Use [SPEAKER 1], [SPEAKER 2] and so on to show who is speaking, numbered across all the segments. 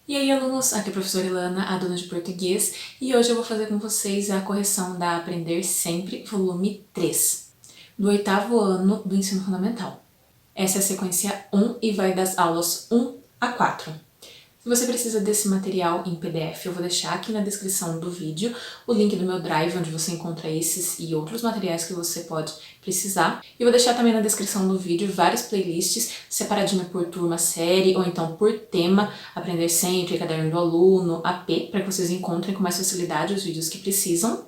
[SPEAKER 1] E aí, alunos, aqui é a professora Ilana, a dona de português, e hoje eu vou fazer com vocês a correção da Aprender Sempre, volume 3, do 8º ano do ensino fundamental. Essa é a sequência 1 e vai das aulas 1 a 4. Se você precisa desse material em PDF, eu vou deixar aqui na descrição do vídeo o link do meu Drive, onde você encontra esses e outros materiais que você pode precisar. E vou deixar também na descrição do vídeo várias playlists separadinho por turma, série ou então por tema, Aprender Sempre, Caderno do Aluno, AP, para que vocês encontrem com mais facilidade os vídeos que precisam.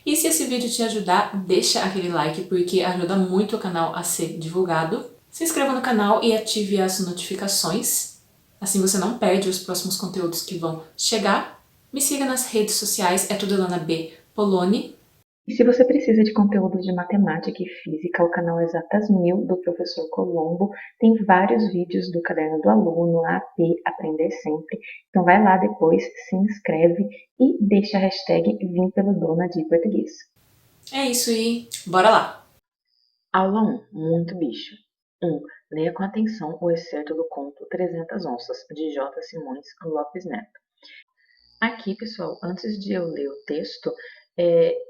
[SPEAKER 1] E se esse vídeo te ajudar, deixa aquele like porque ajuda muito o canal a ser divulgado. Se inscreva no canal e ative as notificações. Assim você não perde os próximos conteúdos que vão chegar. Me siga nas redes sociais, é tudo Ilana B. Poloni.
[SPEAKER 2] E se você precisa de conteúdo de matemática e física, o canal Exatas 1000 do professor Colombo tem vários vídeos do Caderno do Aluno, AP, Aprender Sempre. Então vai lá depois, se inscreve e deixa a hashtag Vim pela Dona de Português.
[SPEAKER 1] É isso e bora lá!
[SPEAKER 2] Aula 1. Muito bicho. 1. Leia com atenção o excerto do conto 300 Onças, de J. Simões Lopes Neto. Aqui, pessoal, antes de eu ler o texto,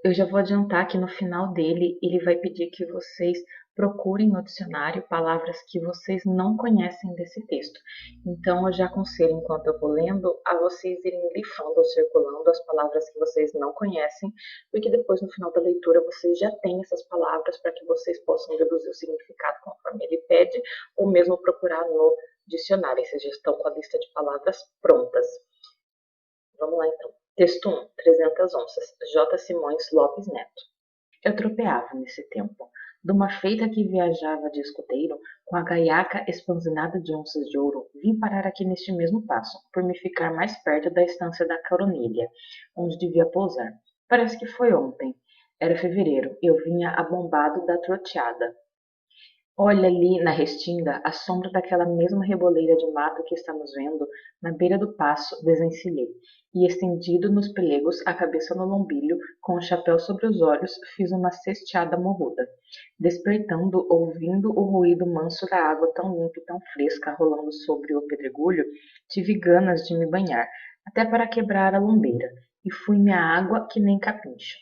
[SPEAKER 2] eu já vou adiantar que no final dele ele vai pedir que vocês procurem no dicionário palavras que vocês não conhecem desse texto. Então, eu já aconselho, enquanto eu vou lendo, a vocês irem grifando ou circulando as palavras que vocês não conhecem, porque depois, no final da leitura, vocês já têm essas palavras para que vocês possam deduzir o significado conforme ele pede, ou mesmo procurar no dicionário. Vocês já estão com a lista de palavras prontas. Vamos lá então. Texto 1. 300 onças. J. Simões Lopes Neto. Eu tropeava nesse tempo, de uma feita que viajava de escuteiro, com a gaiaca espanzinada de onças de ouro, vim parar aqui neste mesmo passo, por me ficar mais perto da estância da Coronilha, onde devia pousar. Parece que foi ontem. Era fevereiro, eu vinha abombado da troteada. Olha ali na restinga a sombra daquela mesma reboleira de mato que estamos vendo, na beira do passo desencilhei, e estendido nos pelegos, a cabeça no lombilho, com o chapéu sobre os olhos, fiz uma cesteada morruda. Despertando, ouvindo o ruído manso da água tão limpa e tão fresca rolando sobre o pedregulho, tive ganas de me banhar, até para quebrar a lombeira, e fui-me à água que nem capincho.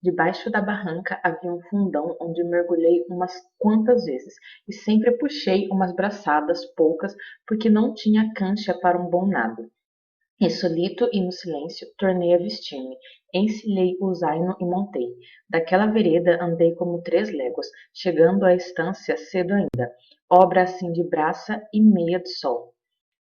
[SPEAKER 2] Debaixo da barranca havia um fundão onde mergulhei umas quantas vezes e sempre puxei umas braçadas poucas porque não tinha cancha para um bom nado. E solito e no silêncio tornei a vestir-me, encilhei o zaino e montei. Daquela vereda andei como 3 léguas, chegando à estância cedo ainda, obra assim de braça e meia de sol.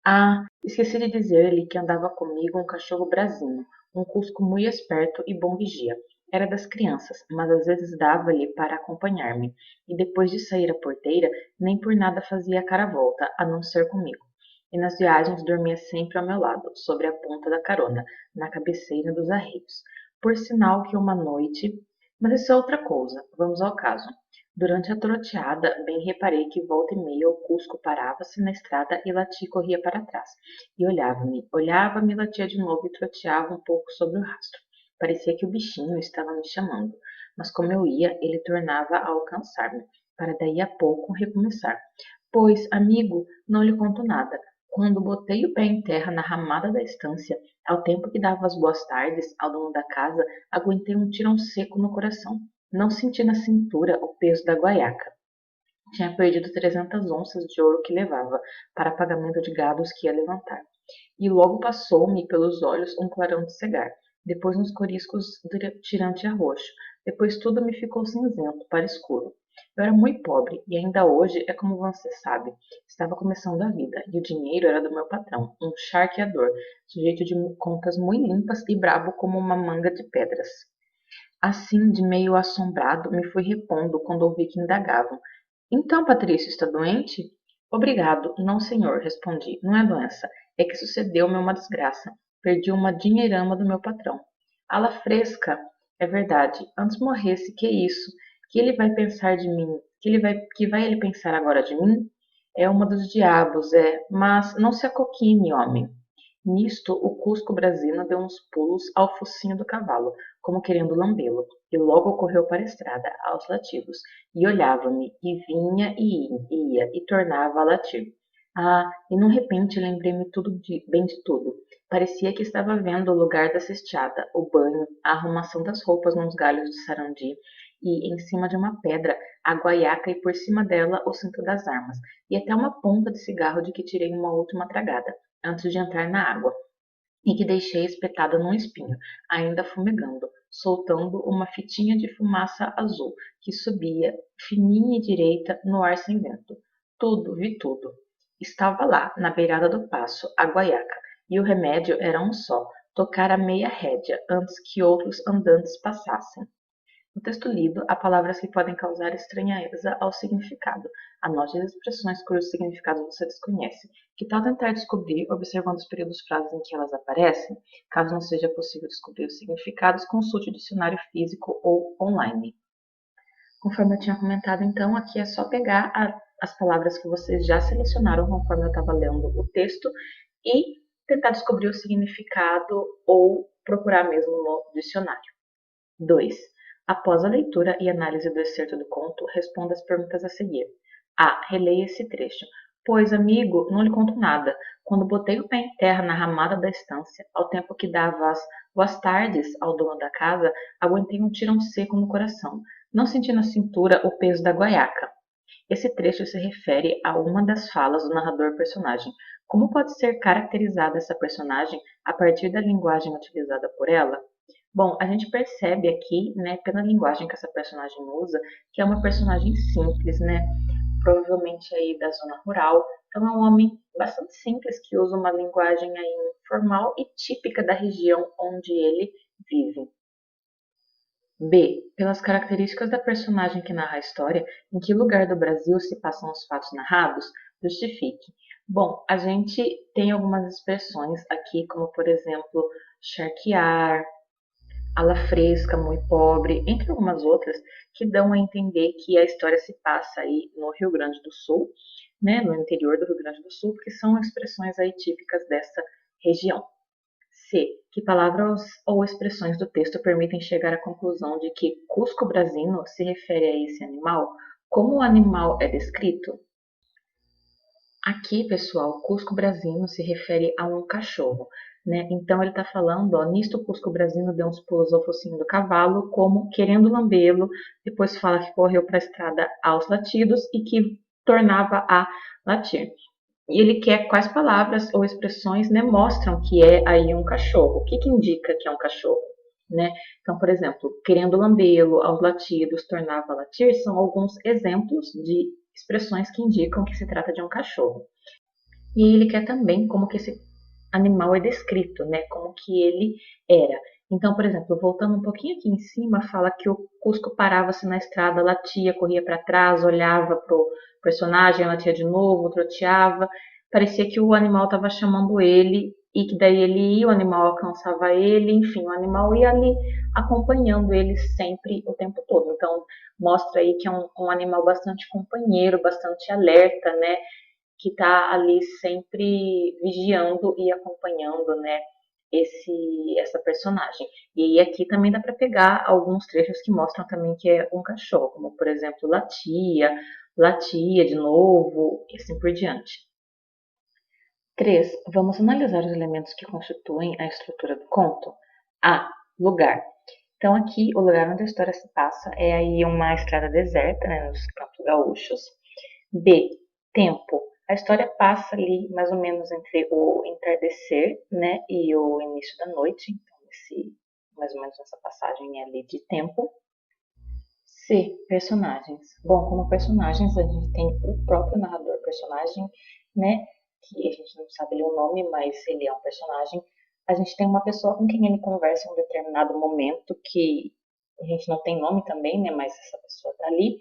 [SPEAKER 2] Ah, esqueci de dizer-lhe que andava comigo um cachorro brasinho, um cusco muito esperto e bom vigia. Era das crianças, mas às vezes dava-lhe para acompanhar-me, e depois de sair à porteira, nem por nada fazia a cara volta, a não ser comigo. E nas viagens dormia sempre ao meu lado, sobre a ponta da carona, na cabeceira dos arreios. Por sinal que uma noite... Mas isso é outra coisa, vamos ao caso. Durante a troteada, bem reparei que volta e meia o Cusco parava-se na estrada e latia e corria para trás. E olhava-me, latia de novo e troteava um pouco sobre o rastro. Parecia que o bichinho estava me chamando, mas como eu ia, ele tornava a alcançar-me, para daí a pouco recomeçar. Pois, amigo, não lhe conto nada. Quando botei o pé em terra na ramada da estância, ao tempo que dava as boas tardes ao dono da casa, aguentei um tirão seco no coração. Não senti na cintura o peso da guaiaca. Tinha perdido 300 onças de ouro que levava, para pagamento de gados que ia levantar. E logo passou-me pelos olhos um clarão de cegar, depois uns coriscos tirante a roxo, depois tudo me ficou cinzento, para escuro. Eu era muito pobre, e ainda hoje é como você sabe. Estava começando a vida, e o dinheiro era do meu patrão, um charqueador, sujeito de contas muito limpas e brabo como uma manga de pedras. Assim, de meio assombrado, me fui repondo quando ouvi que indagavam. Então, Patrício está doente? Obrigado, não, senhor, respondi. Não é doença, é que sucedeu-me uma desgraça. Perdi uma dinheirama do meu patrão. Ala fresca, é verdade. Antes morresse, que isso? Que ele vai pensar de mim? Que vai ele pensar agora de mim? É uma dos diabos, é. Mas não se acoquine, homem. Nisto, o Cusco Brasino deu uns pulos ao focinho do cavalo, como querendo lambê-lo, e logo correu para a estrada, aos lativos, e olhava-me, e vinha, e ia, e tornava a latir. Ah, e num repente lembrei-me bem de tudo. Parecia que estava vendo o lugar da cesteada, o banho, a arrumação das roupas nos galhos de sarandi, e, em cima de uma pedra, a guaiaca e por cima dela o cinto das armas, e até uma ponta de cigarro de que tirei uma última tragada, antes de entrar na água, e que deixei espetada num espinho, ainda fumegando, soltando uma fitinha de fumaça azul, que subia, fininha e direita, no ar sem vento. Tudo, vi tudo. Estava lá, na beirada do passo, a guaiaca, e o remédio era um só, tocar a meia rédea, antes que outros andantes passassem. No texto lido, há palavras que podem causar estranheza ao significado. Anote as expressões cujos significados você desconhece. Que tal tentar descobrir, observando os períodos frases em que elas aparecem? Caso não seja possível descobrir os significados, consulte o dicionário físico ou online. Conforme eu tinha comentado, então, aqui é só pegar as palavras que vocês já selecionaram conforme eu estava lendo o texto e tentar descobrir o significado ou procurar mesmo no dicionário. 2. Após a leitura e análise do excerto do conto, responda as perguntas a seguir. A. Releia esse trecho. Pois, amigo, não lhe conto nada. Quando botei o pé em terra na ramada da estância, ao tempo que dava as boas tardes ao dono da casa, aguentei um tirão seco no coração. Não senti na cintura o peso da guaiaca. Esse trecho se refere a uma das falas do narrador-personagem. Como pode ser caracterizada essa personagem a partir da linguagem utilizada por ela? Bom, a gente percebe aqui, né, pela linguagem que essa personagem usa, que é uma personagem simples, né, provavelmente aí da zona rural. Então é um homem bastante simples que usa uma linguagem aí informal e típica da região onde ele vive. B. Pelas características da personagem que narra a história, em que lugar do Brasil se passam os fatos narrados, justifique. Bom, a gente tem algumas expressões aqui, como por exemplo, charquear, ala fresca, muito pobre, entre algumas outras, que dão a entender que a história se passa aí no Rio Grande do Sul, né, no interior do Rio Grande do Sul, que são expressões aí típicas dessa região. C. Que palavras ou expressões do texto permitem chegar à conclusão de que Cusco brasino se refere a esse animal? Como o animal é descrito? Aqui, pessoal, Cusco brasino se refere a um cachorro, né? Então ele está falando, ó, nisto Cusco brasino deu uns pulos ao focinho do cavalo, como querendo lambê-lo, depois fala que correu para a estrada aos latidos e que tornava a latir. E ele quer quais palavras ou expressões, né, mostram que é aí um cachorro. O que que indica que é um cachorro? Né? Então, por exemplo, querendo lambê-lo, aos latidos, tornava a latir, são alguns exemplos de expressões que indicam que se trata de um cachorro. E ele quer também como que esse animal é descrito, né? Como que ele era. Então, por exemplo, voltando um pouquinho aqui em cima, fala que o Cusco parava-se na estrada, latia, corria para trás, olhava pro personagem, latia de novo, troteava. Parecia que o animal estava chamando ele e que daí ele ia, o animal alcançava ele, enfim, o animal ia ali acompanhando ele sempre, o tempo todo. Então, mostra aí que é um animal bastante companheiro, bastante alerta, né? Que está ali sempre vigiando e acompanhando, né, essa personagem. E aqui também dá para pegar alguns trechos que mostram também que é um cachorro, como por exemplo latia, latia de novo e assim por diante. 3. Vamos analisar os elementos que constituem a estrutura do conto. A. Lugar. Então aqui o lugar onde a história se passa é aí uma estrada deserta, né, nos Campos Gaúchos. B. Tempo. A história passa ali mais ou menos entre o entardecer, né, e o início da noite, então mais ou menos essa passagem ali de tempo. C. Personagens. Bom, como personagens a gente tem o próprio narrador personagem, né, que a gente não sabe o nome, mas ele é um personagem. A gente tem uma pessoa com quem ele conversa em um determinado momento, que a gente não tem nome também, né, mas essa pessoa está ali.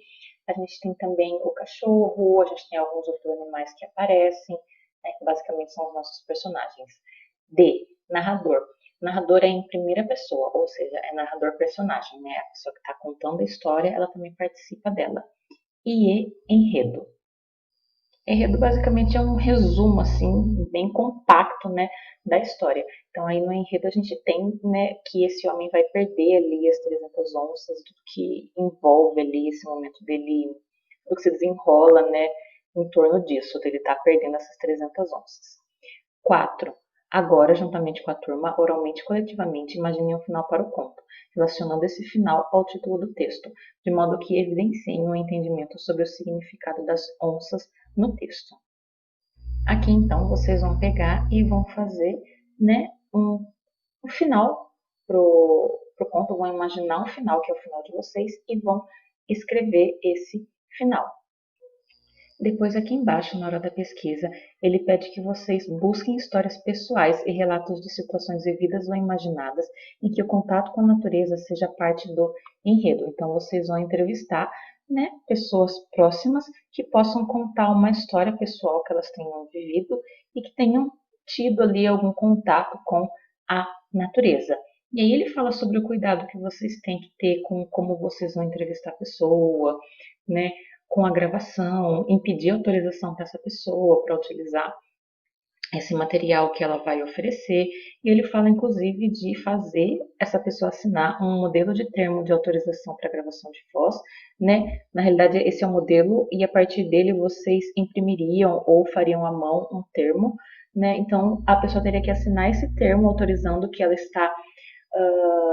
[SPEAKER 2] A gente tem também o cachorro, a gente tem alguns outros animais que aparecem, né, que basicamente são os nossos personagens. D. Narrador. Narrador é em primeira pessoa, ou seja, é narrador-personagem, né? A pessoa que está contando a história, ela também participa dela. E enredo. Enredo basicamente é um resumo, assim, bem compacto, né, da história. Então aí no enredo a gente tem, né, que esse homem vai perder ali as 300 onças, do que envolve ali esse momento dele, do que se desenrola, né, em torno disso, dele estar perdendo essas 300 onças. 4. Agora, juntamente com a turma, oralmente e coletivamente, imaginem um final para o conto, relacionando esse final ao título do texto, de modo que evidenciem um entendimento sobre o significado das onças no texto. Aqui, então, vocês vão pegar e vão fazer, né, um final pro conto, vão imaginar um final, que é o final de vocês, e vão escrever esse final. Depois, aqui embaixo, na hora da pesquisa, ele pede que vocês busquem histórias pessoais e relatos de situações vividas ou imaginadas em que o contato com a natureza seja parte do enredo. Então, vocês vão entrevistar, né, pessoas próximas que possam contar uma história pessoal que elas tenham vivido e que tenham tido ali algum contato com a natureza. E aí ele fala sobre o cuidado que vocês têm que ter com como vocês vão entrevistar a pessoa, né, com a gravação, impedir autorização para essa pessoa para utilizar esse material que ela vai oferecer. E ele fala, inclusive, de fazer essa pessoa assinar um modelo de termo de autorização para gravação de voz, né? Na realidade, esse é o modelo e a partir dele vocês imprimiriam ou fariam à mão um termo, né? Então, a pessoa teria que assinar esse termo autorizando que ela está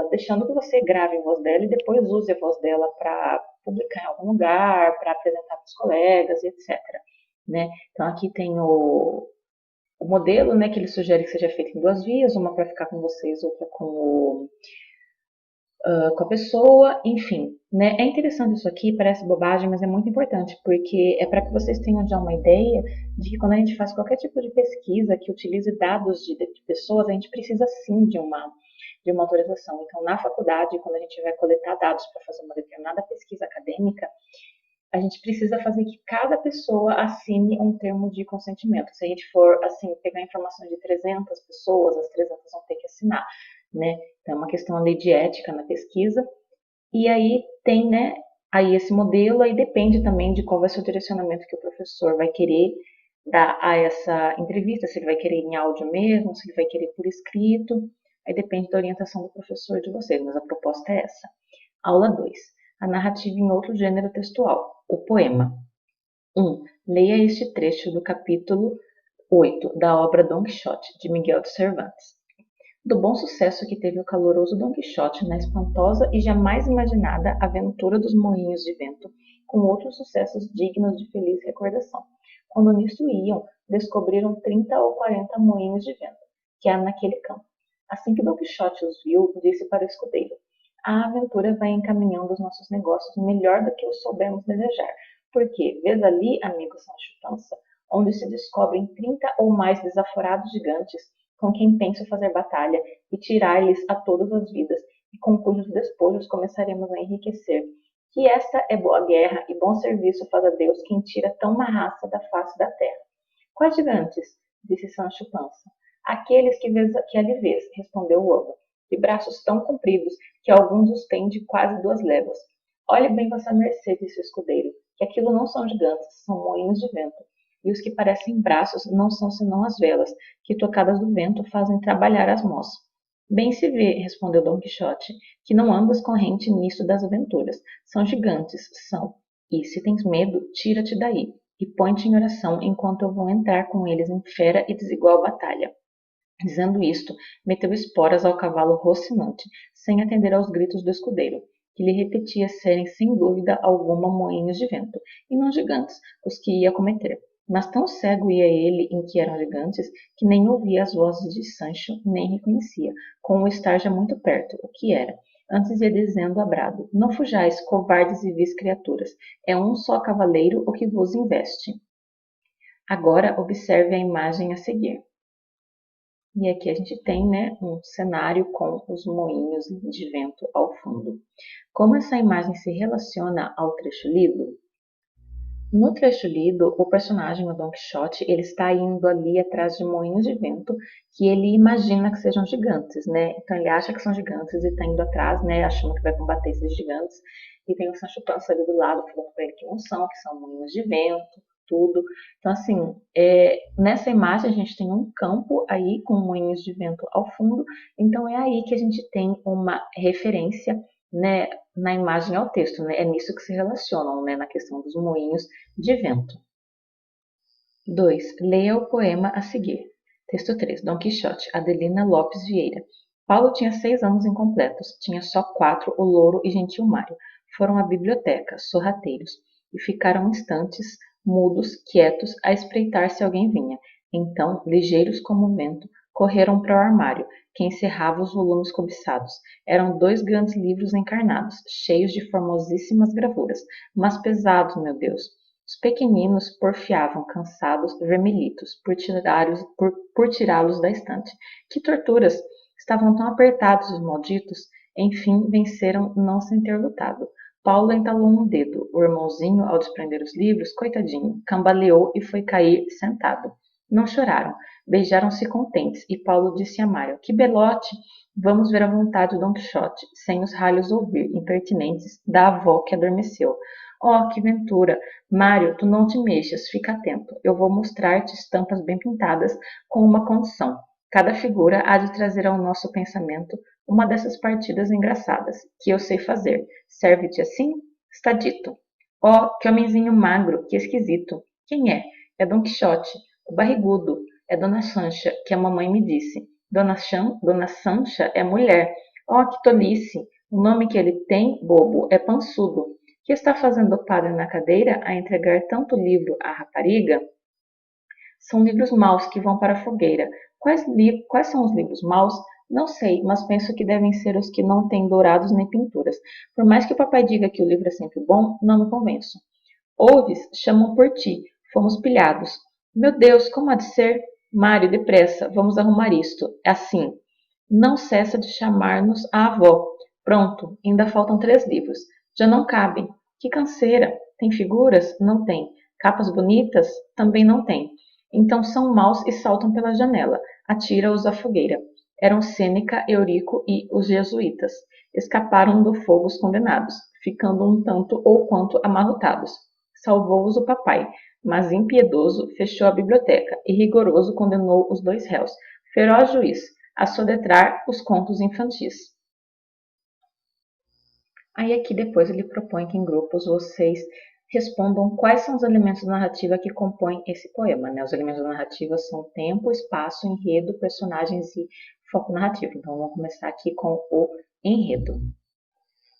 [SPEAKER 2] deixando que você grave a voz dela e depois use a voz dela para publicar em algum lugar, para apresentar para os colegas, etc. Né? Então aqui tem o modelo, né, que ele sugere que seja feito em 2 vias, uma para ficar com vocês, outra com a pessoa, enfim. Né? É interessante isso aqui, parece bobagem, mas é muito importante, porque é para que vocês tenham já uma ideia de que quando a gente faz qualquer tipo de pesquisa que utilize dados de pessoas, a gente precisa sim de uma autorização. Então, na faculdade, quando a gente vai coletar dados para fazer uma determinada pesquisa acadêmica, a gente precisa fazer que cada pessoa assine um termo de consentimento. Se a gente for, assim, pegar informação de 300 pessoas, as 300 vão ter que assinar, né? Então, é uma questão ali de ética na pesquisa. E aí tem, né, aí esse modelo, aí depende também de qual vai ser o direcionamento que o professor vai querer dar a essa entrevista, se ele vai querer em áudio mesmo, se ele vai querer por escrito. Aí depende da orientação do professor de vocês, mas a proposta é essa. Aula 2. A narrativa em outro gênero textual, o poema. 1. Leia este trecho do capítulo 8 da obra Dom Quixote, de Miguel de Cervantes. Do bom sucesso que teve o caloroso Dom Quixote na espantosa e jamais imaginada aventura dos moinhos de vento, com outros sucessos dignos de feliz recordação. Quando nisto iam, descobriram 30 ou 40 moinhos de vento, que há naquele campo. Assim que Dom Quixote os viu, disse para o escudeiro: a aventura vai encaminhando os nossos negócios melhor do que os soubermos desejar, porque, vês ali, amigo Sancho Pança, onde se descobrem 30 ou mais desaforados gigantes, com quem penso fazer batalha e tirar-lhes a todas as vidas, e com cujos despojos começaremos a enriquecer. Que esta é boa guerra e bom serviço faz a Deus quem tira tão uma raça da face da terra. Quais gigantes? Disse Sancho Pança. Aqueles que ali vês, respondeu o lobo, de braços tão compridos que alguns os têm de quase 2 léguas. Olhe bem vossa mercê, disse o escudeiro, que aquilo não são gigantes, são moinhos de vento. E os que parecem braços não são senão as velas, que tocadas do vento fazem trabalhar as mós. Bem se vê, respondeu Dom Quixote, que não andas corrente nisto das aventuras. São gigantes, são. E, se tens medo, tira-te daí, e põe-te em oração enquanto eu vou entrar com eles em fera e desigual batalha. Dizendo isto, meteu esporas ao cavalo rocinante, sem atender aos gritos do escudeiro, que lhe repetia serem sem dúvida alguma moinhos de vento, e não gigantes, os que ia cometer. Mas tão cego ia ele em que eram gigantes, que nem ouvia as vozes de Sancho, nem reconhecia, com o estar já muito perto, o que era. Antes ia dizendo a brado: não fujais, covardes e vis criaturas, é um só cavaleiro o que vos investe. Agora observe a imagem a seguir. E aqui a gente tem, né, um cenário com os moinhos de vento ao fundo. Como essa imagem se relaciona ao trecho lido? No trecho lido, o personagem, o Don Quixote, ele está indo ali atrás de moinhos de vento que ele imagina que sejam gigantes, né? Então ele acha que são gigantes e está indo atrás, né, achando que vai combater esses gigantes. E tem o Sancho Panza ali do lado falando para ele que não são, que são moinhos de vento, tudo. Então assim, nessa imagem a gente tem um campo aí com moinhos de vento ao fundo. Então é aí que a gente tem uma referência, né, na imagem ao texto, né? É nisso que se relacionam, né, na questão dos moinhos de vento. 2. Leia o poema a seguir. Texto 3. Dom Quixote, Adelina Lopes Vieira. Paulo tinha 6 anos incompletos, tinha só 4, o louro e gentil Mário. Foram à biblioteca, sorrateiros, e ficaram instantes, mudos, quietos, a espreitar se alguém vinha. Então, ligeiros como o vento, correram para o armário, que encerrava os volumes cobiçados. Eram 2 grandes livros encarnados, cheios de formosíssimas gravuras, mas pesados, meu Deus. Os pequeninos porfiavam, cansados, vermelhitos, por tirá-los da estante. Que torturas! Estavam tão apertados os malditos. Enfim, venceram não sem ter lutado. Paulo entalou um dedo. O irmãozinho, ao desprender os livros, coitadinho, cambaleou e foi cair sentado. Não choraram. Beijaram-se contentes, e Paulo disse a Mário, que belote! Vamos ver a vontade de Dom Quixote, sem os ralhos ouvir, impertinentes, da avó que adormeceu. Oh, que ventura! Mário, tu não te mexas, fica atento. Eu vou mostrar-te estampas bem pintadas com uma condição. Cada figura há de trazer ao nosso pensamento uma dessas partidas engraçadas, que eu sei fazer. Serve-te assim? Está dito. Oh, que homenzinho magro, que esquisito. Quem é? É Dom Quixote, o barrigudo. É Dona Sancha, que a mamãe me disse. Dona Sancha é mulher. Oh, que tolice! O nome que ele tem, bobo, é Pançudo. Que está fazendo o padre na cadeira a entregar tanto livro à rapariga? São livros maus que vão para a fogueira. Quais são os livros maus? Não sei, mas penso que devem ser os que não têm dourados nem pinturas. Por mais que o papai diga que o livro é sempre bom, não me convenço. Ouves? Chamam por ti. Fomos pilhados. Meu Deus, como há de ser? Mário, depressa, vamos arrumar isto. É assim. Não cessa de chamar-nos a avó. Pronto, ainda faltam 3 livros. Já não cabem. Que canseira! Tem figuras? Não tem. Capas bonitas? Também não tem. Então são maus e saltam pela janela. Atira-os à fogueira. Eram Sêneca, Eurico e os jesuítas. Escaparam do fogo os condenados, ficando um tanto ou quanto amarrotados. Salvou-os o papai, mas impiedoso fechou a biblioteca e rigoroso condenou os 2 réus. Feroz juiz, a soletrar os contos infantis. Aí aqui depois ele propõe que em grupos vocês respondam quais são os elementos da narrativa que compõem esse poema. Né? Os elementos da narrativa são tempo, espaço, enredo, personagens e foco narrativo. Então vamos começar aqui com o enredo.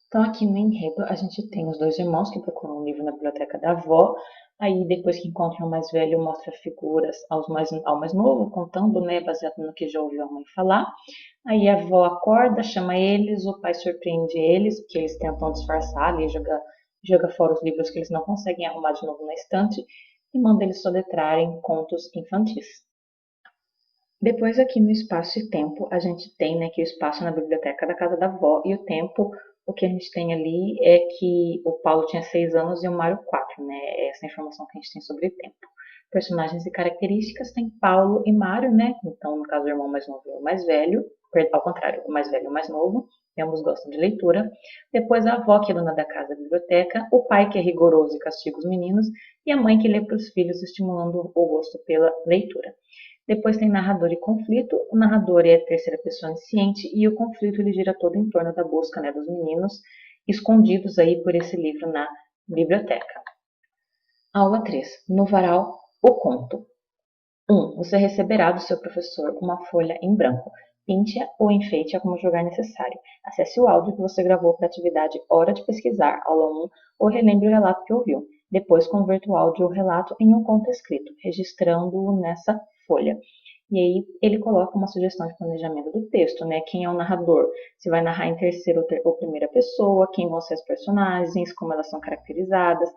[SPEAKER 2] Então aqui no enredo a gente tem os 2 irmãos que procuram um livro na biblioteca da avó. Aí depois que encontram o mais velho, mostra figuras ao mais novo, contando, né, baseado no que já ouviu a mãe falar. Aí a avó acorda, chama eles, o pai surpreende eles, porque eles tentam disfarçar ali, joga fora os livros que eles não conseguem arrumar de novo na estante e manda eles soletrarem contos infantis. Depois aqui no espaço e tempo, a gente tem, né, que o espaço é na biblioteca da casa da avó e o tempo, o que a gente tem ali é que o Paulo tinha 6 anos e o Mário 4, né, essa é a informação que a gente tem sobre o tempo. Personagens e características tem Paulo e Mário, né, então no caso o irmão mais novo e o mais velho, ao contrário, o mais velho e o mais novo, ambos gostam de leitura. Depois a avó, que é dona da casa da biblioteca, o pai, que é rigoroso e castiga os meninos, e a mãe, que lê para os filhos, estimulando o gosto pela leitura. Depois tem narrador e conflito. O narrador é a terceira pessoa onisciente e o conflito ele gira todo em torno da busca, né, dos meninos escondidos aí por esse livro na biblioteca. Aula 3. No varal, o conto. 1. Você receberá do seu professor uma folha em branco. Pinte-a ou enfeite-a como julgar necessário. Acesse o áudio que você gravou para a atividade Hora de Pesquisar, aula 1, ou relembre o relato que ouviu. Depois converta o áudio ou relato em um conto escrito, registrando-o nessa folha. E aí ele coloca uma sugestão de planejamento do texto, né? Quem é o narrador? Se vai narrar em terceira ou primeira pessoa, quem vão ser as personagens, como elas são caracterizadas,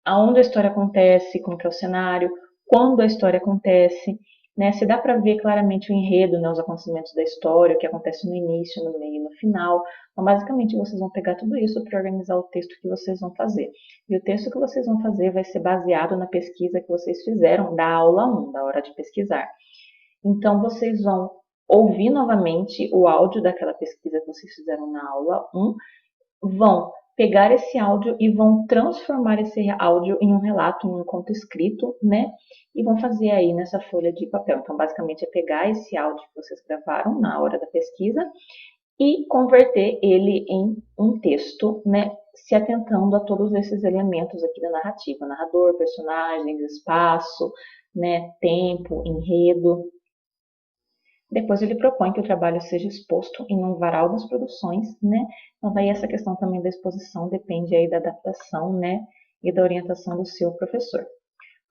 [SPEAKER 2] aonde a história acontece, como que é o cenário, quando a história acontece, né? Se dá para ver claramente o enredo, né? Os acontecimentos da história, o que acontece no início, no meio e no final. Então, basicamente, vocês vão pegar tudo isso para organizar o texto que vocês vão fazer. E o texto que vocês vão fazer vai ser baseado na pesquisa que vocês fizeram da aula 1, da hora de pesquisar. Então, vocês vão ouvir novamente o áudio daquela pesquisa que vocês fizeram na aula 1, vão pegar esse áudio e vão transformar esse áudio em um relato, em um conto escrito, né? E vão fazer aí nessa folha de papel. Então, basicamente, é pegar esse áudio que vocês gravaram na hora da pesquisa e converter ele em um texto, né, se atentando a todos esses elementos aqui da narrativa, narrador, personagens, espaço, né, tempo, enredo. Depois ele propõe que o trabalho seja exposto em um varal das produções, né? Então daí essa questão também da exposição depende aí da adaptação, né, e da orientação do seu professor.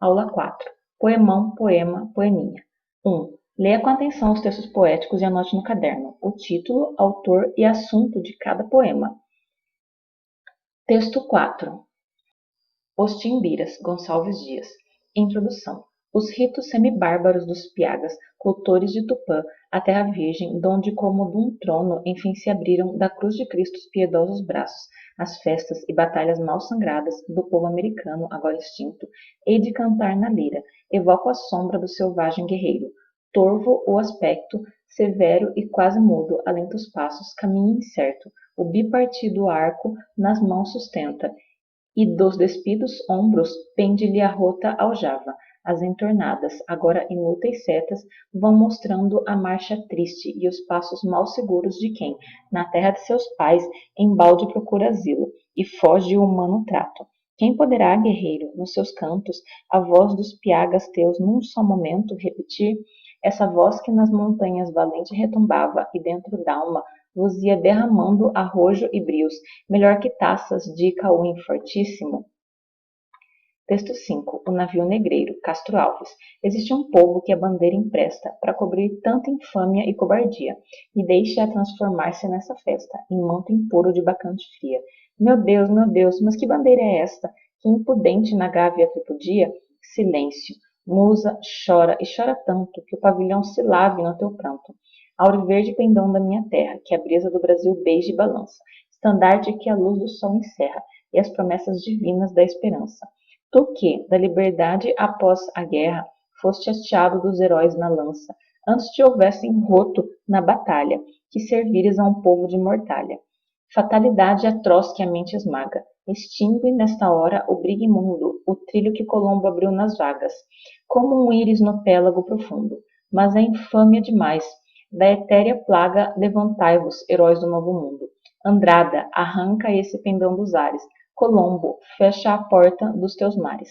[SPEAKER 2] Aula 4. Poemão, poema, poeminha. 1. Leia com atenção os textos poéticos e anote no caderno o título, autor e assunto de cada poema. Texto 4. Os Timbiras, Gonçalves Dias. Introdução. Os ritos semibárbaros dos piagas, cultores de Tupã, a terra virgem, donde como de um trono, enfim se abriram da cruz de Cristo os piedosos braços, as festas e batalhas mal sangradas do povo americano, agora extinto, hei de cantar na lira, evoco a sombra do selvagem guerreiro. Torvo o aspecto, severo e quase mudo, alenta os passos, caminho incerto, o bipartido arco nas mãos sustenta, e dos despidos ombros pende-lhe a rota aljava. As entornadas, agora inúteis setas, vão mostrando a marcha triste e os passos mal seguros de quem, na terra de seus pais, embalde procura asilo e foge o humano trato. Quem poderá, guerreiro, nos seus cantos, a voz dos piagas teus num só momento repetir? Essa voz que nas montanhas valente retumbava e dentro d'alma vos ia derramando arrojo e brios, melhor que taças de cauim fortíssimo. Texto 5. O navio negreiro, Castro Alves. Existe um povo que a bandeira empresta para cobrir tanta infâmia e cobardia, e deixa-a transformar-se nessa festa, em manto impuro de bacante fria. Meu Deus, mas que bandeira é esta? Que impudente na gávea tripudia? Silêncio. Musa, chora, e chora tanto, que o pavilhão se lave no teu pranto. Auriverde pendão da minha terra, que a brisa do Brasil beija e balança, estandarte que a luz do sol encerra, e as promessas divinas da esperança. Tu que, da liberdade após a guerra, foste hasteado dos heróis na lança, antes te houvessem roto na batalha, que servires a um povo de mortalha. Fatalidade atroz que a mente esmaga, extingue nesta hora o brigue imundo, o trilho que Colombo abriu nas vagas, como um íris no pélago profundo. Mas é infâmia demais. Da etérea plaga levantai-vos, heróis do novo mundo. Andrada, arranca esse pendão dos ares. Colombo, fecha a porta dos teus mares.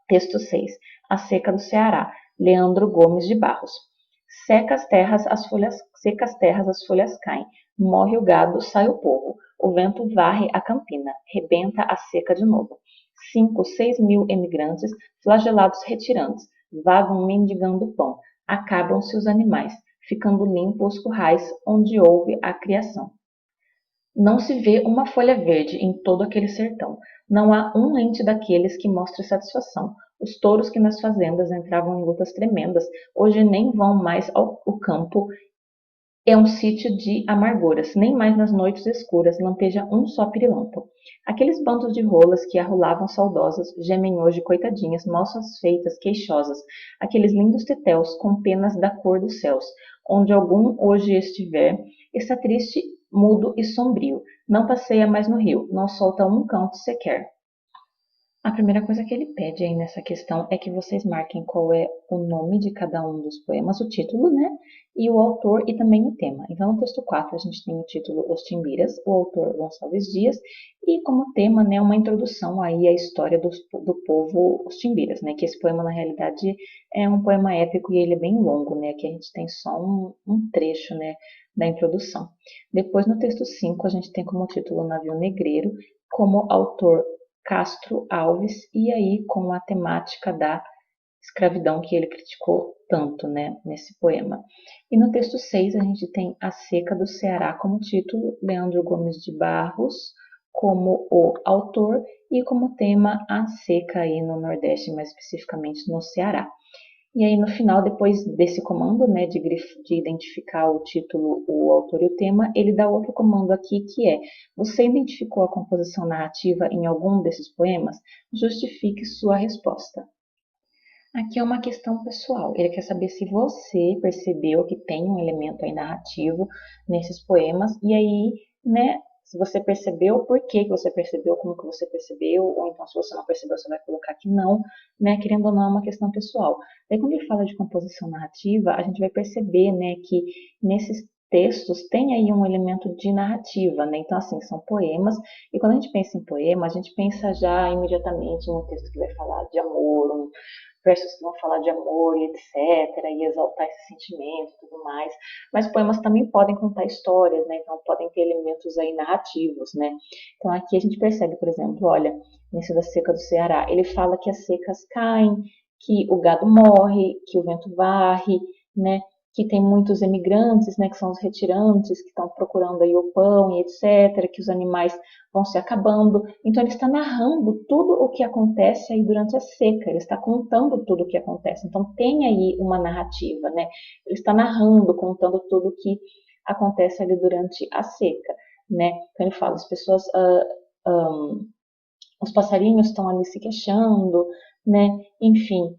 [SPEAKER 2] Texto 6. A seca do Ceará. Leandro Gomes de Barros. Secas terras as folhas caem. Morre o gado, sai o povo. O vento varre a campina, rebenta a seca de novo. 5, 6 mil emigrantes, flagelados retirantes, vagam mendigando pão. Acabam-se os animais, ficando limpos os currais onde houve a criação. Não se vê uma folha verde em todo aquele sertão. Não há um ente daqueles que mostre satisfação. Os touros que nas fazendas entravam em lutas tremendas, hoje nem vão mais ao campo. É um sítio de amarguras, nem mais nas noites escuras lampeja um só pirilampo. Aqueles bandos de rolas que arrulavam saudosas, gemem hoje coitadinhas, mal satisfeitas, queixosas. Aqueles lindos tetéus com penas da cor dos céus. Onde algum hoje estiver, está triste, mudo e sombrio. Não passeia mais no rio, não solta um canto sequer. A primeira coisa que ele pede aí nessa questão é que vocês marquem qual é o nome de cada um dos poemas, o título, né? E o autor e também o tema. Então, no texto 4, a gente tem o título Os Timbiras, o autor Gonçalves Dias, e como tema, né, uma introdução aí à história do povo Os Timbiras, né? Que esse poema, na realidade, é um poema épico e ele é bem longo, né? Aqui a gente tem só um trecho, né, da introdução. Depois, no texto 5, a gente tem como título Navio Negreiro, como autor Castro Alves, e aí com a temática da escravidão que ele criticou tanto, né, nesse poema. E no texto 6 a gente tem A Seca do Ceará como título, Leandro Gomes de Barros como o autor e como tema a seca aí no Nordeste, mais especificamente no Ceará. E aí no final, depois desse comando, né, de identificar o título, o autor e o tema, ele dá outro comando aqui que é: você identificou a composição narrativa em algum desses poemas? Justifique sua resposta. Aqui é uma questão pessoal. Ele quer saber se você percebeu que tem um elemento aí narrativo nesses poemas e aí, né, se você percebeu, por que você percebeu, como que você percebeu, ou então se você não percebeu, você vai colocar que não, né, querendo ou não, é uma questão pessoal. Daí quando ele fala de composição narrativa, a gente vai perceber, né, que nesses textos têm aí um elemento de narrativa, né? Então, assim, são poemas, e quando a gente pensa em poema, a gente pensa já imediatamente num texto que vai falar de amor, versos que vão falar de amor e etc, e exaltar esse sentimento e tudo mais. Mas poemas também podem contar histórias, né? Então podem ter elementos aí narrativos, né? Então aqui a gente percebe, por exemplo, olha, nesse da seca do Ceará, ele fala que as secas caem, que o gado morre, que o vento varre, né? Que tem muitos emigrantes, né, que são os retirantes, que estão procurando aí o pão e etc, que os animais vão se acabando. Então ele está narrando tudo o que acontece aí durante a seca, ele está contando tudo o que acontece. Então tem aí uma narrativa, né? Ele está narrando, contando tudo o que acontece ali durante a seca, né? Então ele fala, as pessoas, os passarinhos estão ali se queixando, né? Enfim,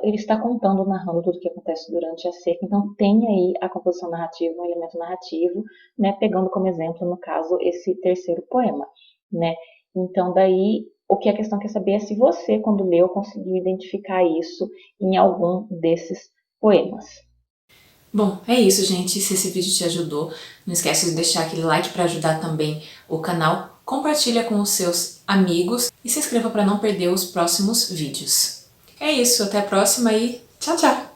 [SPEAKER 2] ele está contando, narrando tudo o que acontece durante a seca. Então tem aí a composição narrativa, um elemento narrativo, né? Pegando como exemplo, no caso, esse terceiro poema, né? Então daí o que a questão quer saber é se você, quando leu, conseguiu identificar isso em algum desses poemas.
[SPEAKER 1] Bom, é isso, gente. Se esse vídeo te ajudou, não esquece de deixar aquele like para ajudar também o canal. Compartilha com os seus amigos e se inscreva para não perder os próximos vídeos. É isso, até a próxima e tchau, tchau!